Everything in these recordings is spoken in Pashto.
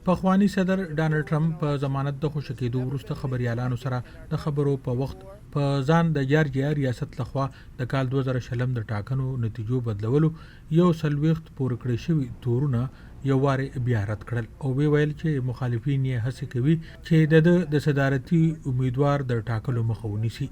پخواني صدر ډانلډ ټرمپ په ضمانت د خوشی کېدو وروسته خبريالانو سره د خبرو په وخت په ځان د جارجیا ریاست لخوا د کال 2020 د ټاکنو نتیجو بدلولو یو سلويخت پور کړی شوی تورونه یو واره بیا رد کړل او ویل چې مخالفین یې هڅه کوي چې د صدارتي امیدوار د ټاکلو مخه ونیسي.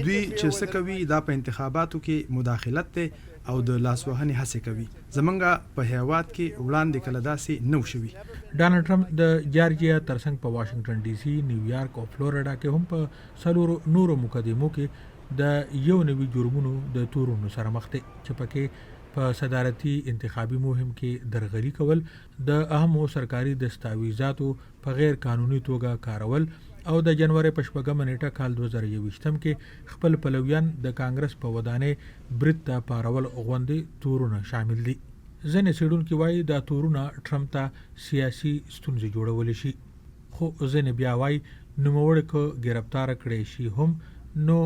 دوی چې څه کوي دا په انتخاباتو کې مداخلت دی او د لاسوهنې هڅه کوي. زمونږ په هیواد کې وړاندې کله داسې نو شوي. ډانلډ ټرمپ د جارجیا ترڅنګ په واشنگټن ډي سي، نیویارک او فلوریډا کې هم په څلورو نورو مقدمو کې د یو نوي جرمونو د تورونو سره مخ دي چې پکې په صدارتي انتخابي مهم کې درغلي کول، د اهمو سرکاري دستاویزاتو په غیر قانوني توګه کارول او د جنوري په 8 نیټه کال 2021 کې خپل پلویان د کانګرس په ودانې برید ته پارول غوندي تورونه شامل دي. ځینې څېړونکي وايي دا تورونه ټرمپ ته سیاسي ستونزې جوړول شي، خو ځینې بیا وايي نوموړی که گرفتار کړی شي هم نو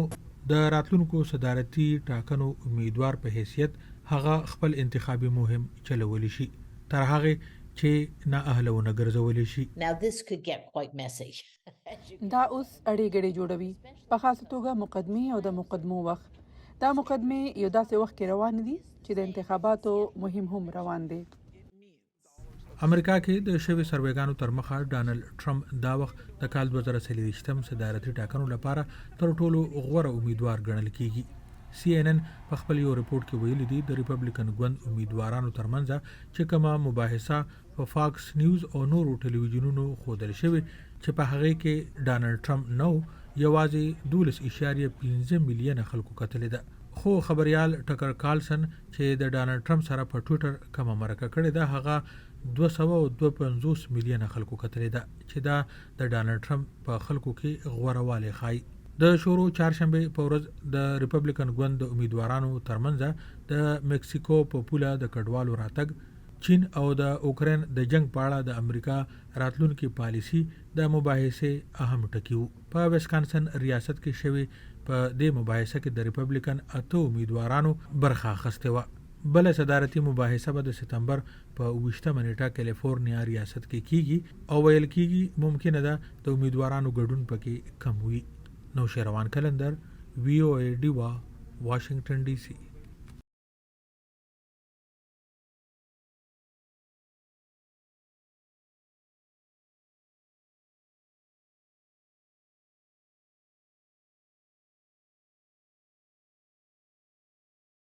د راتلونکو صدارتي ټاکنو امیدوار په حیثیت هغه خپل انتخابي مهم چلولی شي تر هغه چې نه اهلونه ګرځول شي. دا اوس اړې ګړې جوړوي، په خاصه توګه مقدمې او د مقدمو وخت. دا مقدمې یو داسې وخت کې روان دي چې د انتخاباتو مهم هم روان دي. امریکا کې د شوي سروېګانو تر مخه ډانلډ ټرمپ دا وخت د کال 2023 صدارتي ټاکنو لپاره تر ټولو غوره امیدوار ګڼل کېږي. CNN په خپل یو ریپورت کې ویلي دي د ریپبلیکن ګوند امیدوارانو ترمنځ چې کومه مباحثه په فاکس نیوز او نورو ټلویزیونونو ښودل شوې چې په هغه کې ډانلډ ټرمپ نو یوازې 12.5 میلیونه خلکو کتلې ده، خو خبريال ټکر کارلسن چې د ډانلډ ټرمپ سره په ټوئیټر کومه مرکه کړې ده هغه 252 میلیونه خلکو کتلې ده چې دا د ډانلډ ټرمپ په خلکو کې غوړوالی ښایي. د شورو چهارشنبه په ورځ د ریپبلیکن ګوند د امیدوارانو ترمنځ د مکسیکو په پوله د کډوالو راتګ، چین او د اوکراین د جنگ په اړه د امریکا راتلونکي پالیسی د مباحثې اهم ټکی وو. په ویسکانسن ریاست کې شوی په دې مباحثه کې د ریپبلیکن 8 امیدوارانو برخه اخیسته و. بل صدارتي مباحثه به د سپتمبر په 20 نیټه کیلیفورنیا ریاست کې کېږي او ویل کېږي ممکنه ده د امیدوارانو ګډون پکې کم وي. نو شروان کلندر، VOA ډیوا، واشنگټن ډي سي.